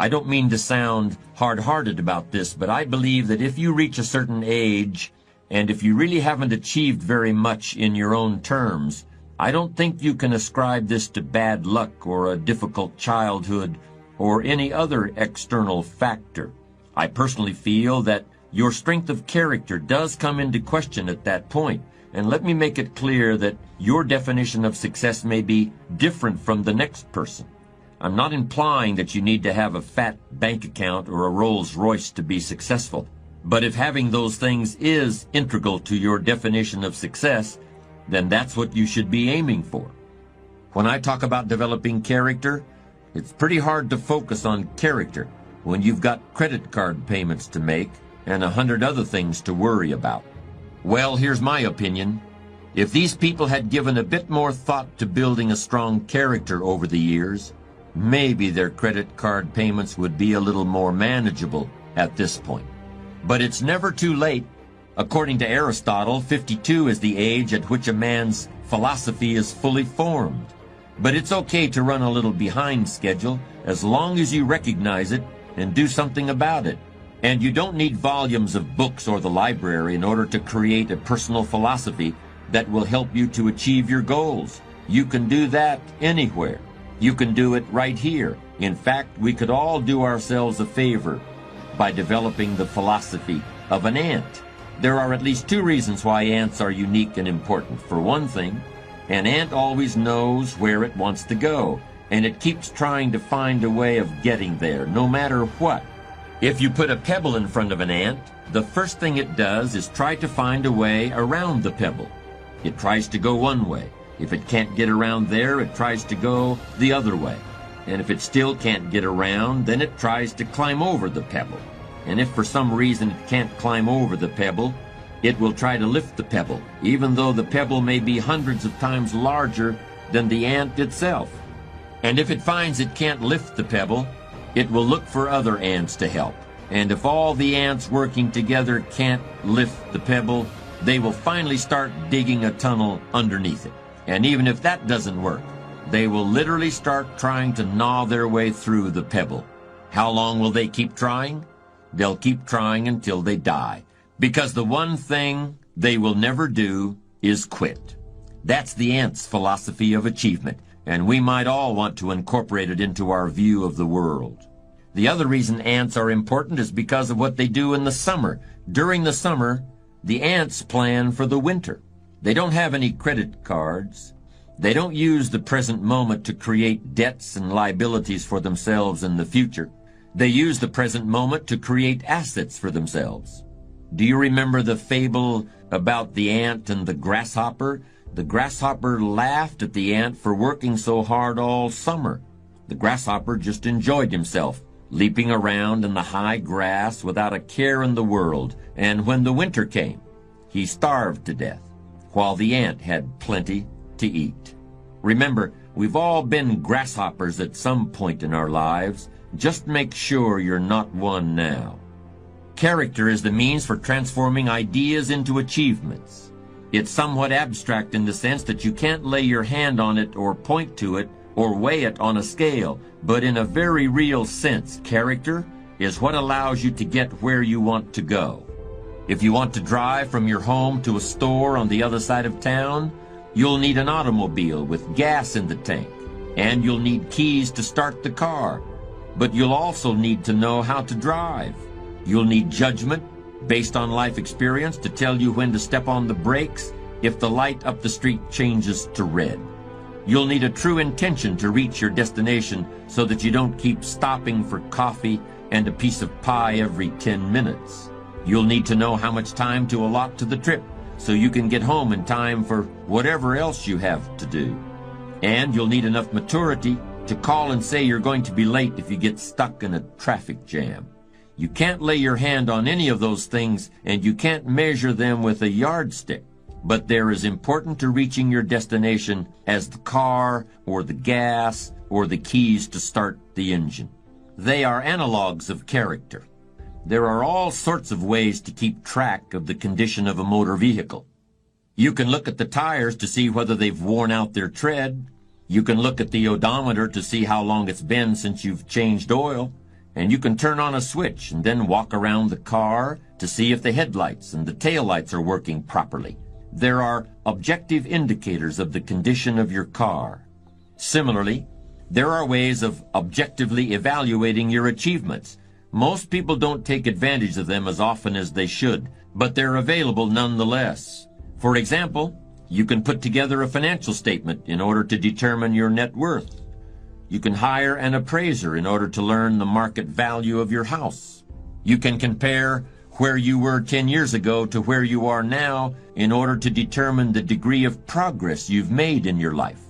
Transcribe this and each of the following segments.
I don't mean to sound hard-hearted about this, but I believe that if you reach a certain age, and if you really haven't achieved very much in your own terms, I don't think you can ascribe this to bad luck or a difficult childhood or any other external factor. I personally feel that your strength of character does come into question at that point. And let me make it clear that your definition of success may be different from the next person. I'm not implying that you need to have a fat bank account or a Rolls Royce to be successful. But if having those things is integral to your definition of success, then that's what you should be aiming for. When I talk about developing character, it's pretty hard to focus on character when you've got credit card payments to make and 100 other things to worry about. Well, here's my opinion. If these people had given a bit more thought to building a strong character over the years, maybe their credit card payments would be a little more manageable at this point. But it's never too late. According to Aristotle, 52 is the age at which a man's philosophy is fully formed. But it's okay to run a little behind schedule as long as you recognize it and do something about it. And you don't need volumes of books or the library in order to create a personal philosophy that will help you to achieve your goals. You can do that anywhere. You can do it right here. In fact, we could all do ourselves a favor by developing the philosophy of an ant. There are at least 2 reasons why ants are unique and important. For one thing, an ant always knows where it wants to go, and it keeps trying to find a way of getting there, no matter what. If you put a pebble in front of an ant, the first thing it does is try to find a way around the pebble. It tries to go one way. If it can't get around there, it tries to go the other way. And if it still can't get around, then it tries to climb over the pebble. And if for some reason it can't climb over the pebble, it will try to lift the pebble, even though the pebble may be hundreds of times larger than the ant itself. And if it finds it can't lift the pebble, it will look for other ants to help. And if all the ants working together can't lift the pebble, they will finally start digging a tunnel underneath it. And even if that doesn't work, they will literally start trying to gnaw their way through the pebble. How long will they keep trying? They'll keep trying until they die. Because the one thing they will never do is quit. That's the ant's philosophy of achievement, and we might all want to incorporate it into our view of the world. The other reason ants are important is because of what they do in the summer. During the summer, the ants plan for the winter. They don't have any credit cards. They don't use the present moment to create debts and liabilities for themselves in the future. They use the present moment to create assets for themselves. Do you remember the fable about the ant and the grasshopper? The grasshopper laughed at the ant for working so hard all summer. The grasshopper just enjoyed himself, leaping around in the high grass without a care in the world. And when the winter came, he starved to death, while the ant had plenty to eat. Remember, we've all been grasshoppers at some point in our lives. Just make sure you're not one now. Character is the means for transforming ideas into achievements. It's somewhat abstract in the sense that you can't lay your hand on it or point to it or weigh it on a scale, but in a very real sense, character is what allows you to get where you want to go. If you want to drive from your home to a store on the other side of town, you'll need an automobile with gas in the tank, and you'll need keys to start the car, but you'll also need to know how to drive. You'll need judgment based on life experience to tell you when to step on the brakes if the light up the street changes to red. You'll need a true intention to reach your destination so that you don't keep stopping for coffee and a piece of pie every 10 minutes. You'll need to know how much time to allot to the trip so you can get home in time for whatever else you have to do. And you'll need enough maturity to call and say you're going to be late if you get stuck in a traffic jam. You can't lay your hand on any of those things, and you can't measure them with a yardstick. But they're as important to reaching your destination as the car or the gas or the keys to start the engine. They are analogs of character. There are all sorts of ways to keep track of the condition of a motor vehicle. You can look at the tires to see whether they've worn out their tread. You can look at the odometer to see how long it's been since you've changed oil. and you can turn on a switch and then walk around the car to see if the headlights and the taillights are working properly. There are objective indicators of the condition of your car. Similarly, there are ways of objectively evaluating your achievements. Most people don't take advantage of them as often as they should, but they're available nonetheless. For example, you can put together a financial statement in order to determine your net worth. You can hire an appraiser in order to learn the market value of your house. You can compare where you were 10 years ago to where you are now in order to determine the degree of progress you've made in your life.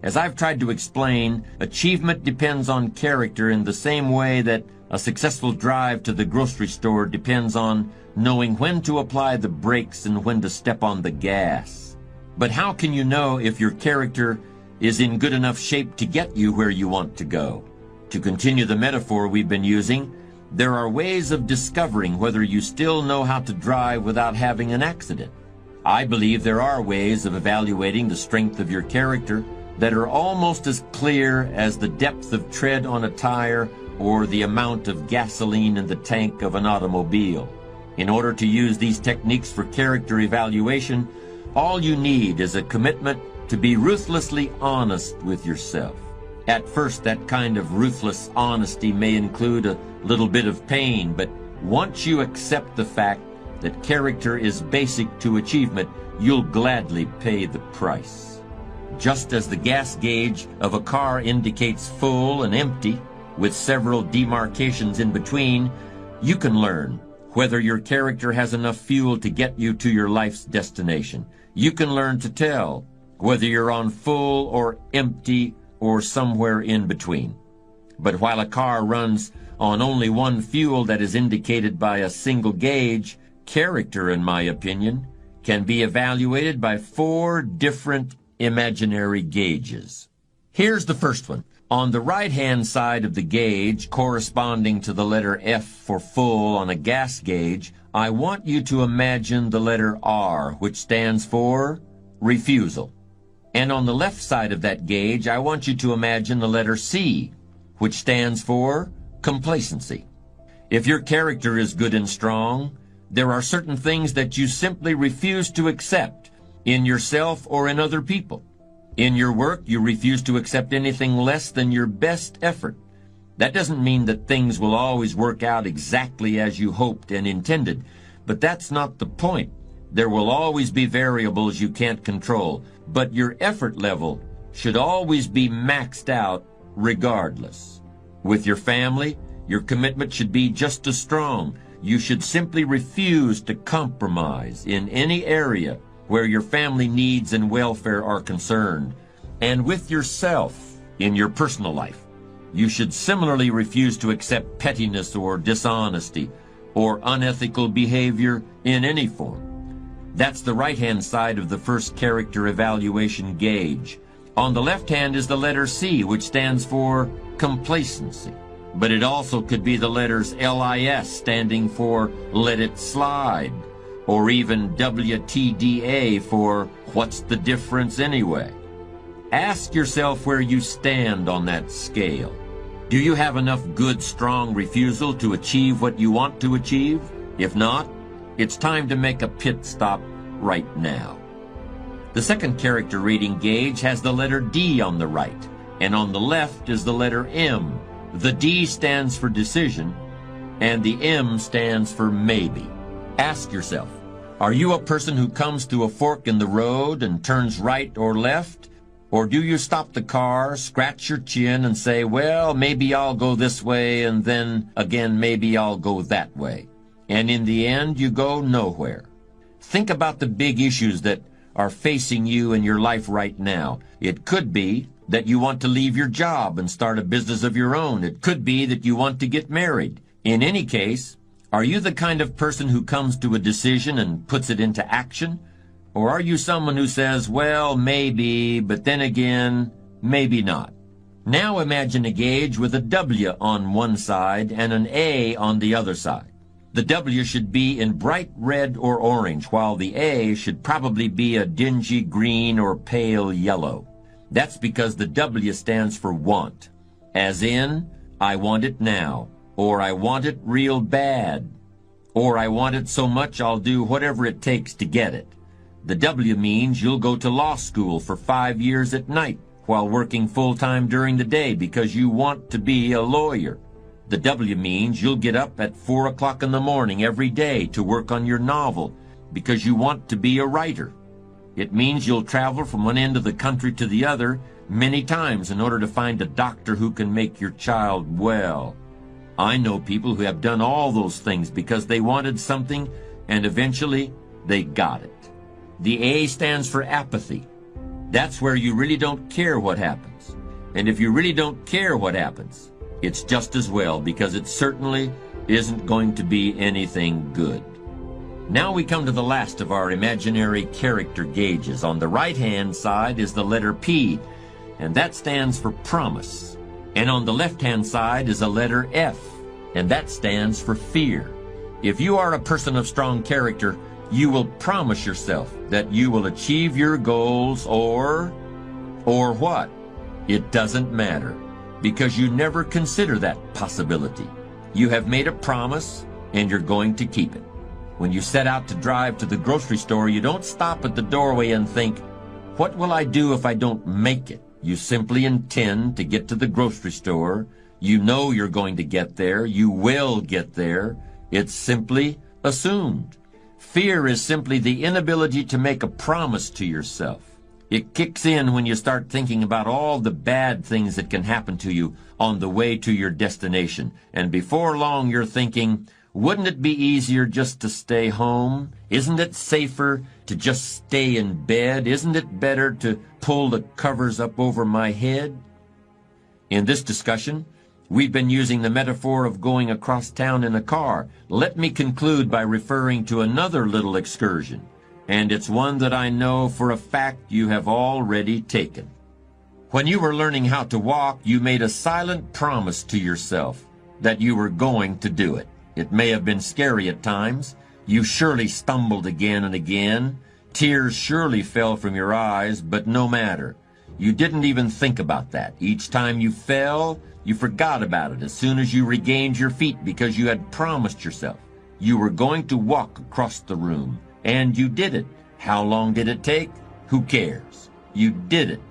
As I've tried to explain, achievement depends on character in the same way that a successful drive to the grocery store depends on knowing when to apply the brakes and when to step on the gas. But how can you know if your character is in good enough shape to get you where you want to go? To continue the metaphor we've been using, there are ways of discovering whether you still know how to drive without having an accident. I believe there are ways of evaluating the strength of your character that are almost as clear as the depth of tread on a tire or the amount of gasoline in the tank of an automobile. In order to use these techniques for character evaluation, all you need is a commitment to be ruthlessly honest with yourself. At first, that kind of ruthless honesty may include a little bit of pain, but once you accept the fact that character is basic to achievement, you'll gladly pay the price. Just as the gas gauge of a car indicates full and empty, with several demarcations in between, you can learn whether your character has enough fuel to get you to your life's destination. You can learn to tell whether you're on full or empty or somewhere in between. But while a car runs on only one fuel that is indicated by a single gauge, character, in my opinion, can be evaluated by 4 different imaginary gauges. Here's the first one. On the right-hand side of the gauge, corresponding to the letter F for full on a gas gauge, I want you to imagine the letter R, which stands for refusal. And on the left side of that gauge, I want you to imagine the letter C, which stands for complacency. If your character is good and strong, there are certain things that you simply refuse to accept in yourself or in other people. In your work, you refuse to accept anything less than your best effort. That doesn't mean that things will always work out exactly as you hoped and intended, but that's not the point. There will always be variables you can't control, but your effort level should always be maxed out regardless. With your family, your commitment should be just as strong. You should simply refuse to compromise in any area where your family needs and welfare are concerned. And with yourself, in your personal life, you should similarly refuse to accept pettiness or dishonesty or unethical behavior in any form. That's the right-hand side of the first character evaluation gauge. On the left hand is the letter C, which stands for complacency. But it also could be the letters LIS, standing for let it slide, or even WTDA for what's the difference anyway. Ask yourself where you stand on that scale. Do you have enough good, strong refusal to achieve what you want to achieve? If not, it's time to make a pit stop right now. The second character rating gauge has the letter D on the right, and on the left is the letter M. The D stands for decision, and the M stands for maybe. Ask yourself, are you a person who comes to a fork in the road and turns right or left? Or do you stop the car, scratch your chin, and say, well, maybe I'll go this way, and then again, maybe I'll go that way? And in the end, you go nowhere. Think about the big issues that are facing you in your life right now. It could be that you want to leave your job and start a business of your own. It could be that you want to get married. In any case, are you the kind of person who comes to a decision and puts it into action? Or are you someone who says, well, maybe, but then again, maybe not? Now imagine a gauge with a W on one side and an A on the other side. The W should be in bright red or orange, while the A should probably be a dingy green or pale yellow. That's because the W stands for want, as in, I want it now, or I want it real bad, or I want it so much I'll do whatever it takes to get it. The W means you'll go to law school for 5 years at night while working full-time during the day because you want to be a lawyer. The W means you'll get up at 4 o'clock in the morning every day to work on your novel because you want to be a writer. It means you'll travel from one end of the country to the other many times in order to find a doctor who can make your child well. I know people who have done all those things because they wanted something and eventually they got it. The A stands for apathy. That's where you really don't care what happens. And if you really don't care what happens, it's just as well because it certainly isn't going to be anything good. Now we come to the last of our imaginary character gauges. On the right-hand side is the letter P, and that stands for promise. And on the left-hand side is a letter F, and that stands for fear. If you are a person of strong character, you will promise yourself that you will achieve your goals or what? It doesn't matter, because you never consider that possibility. You have made a promise, and you're going to keep it. When you set out to drive to the grocery store, you don't stop at the doorway and think, what will I do if I don't make it? You simply intend to get to the grocery store. You know you're going to get there. You will get there. It's simply assumed. Fear is simply the inability to make a promise to yourself. It kicks in when you start thinking about all the bad things that can happen to you on the way to your destination. And before long, you're thinking, wouldn't it be easier just to stay home? Isn't it safer to just stay in bed? Isn't it better to pull the covers up over my head? In this discussion, we've been using the metaphor of going across town in a car. Let me conclude by referring to another little excursion, and it's one that I know for a fact you have already taken. When you were learning how to walk, you made a silent promise to yourself that you were going to do it. It may have been scary at times. You surely stumbled again and again. Tears surely fell from your eyes, but no matter. You didn't even think about that. Each time you fell, you forgot about it as soon as you regained your feet because you had promised yourself you were going to walk across the room. And you did it. How long did it take? Who cares? You did it.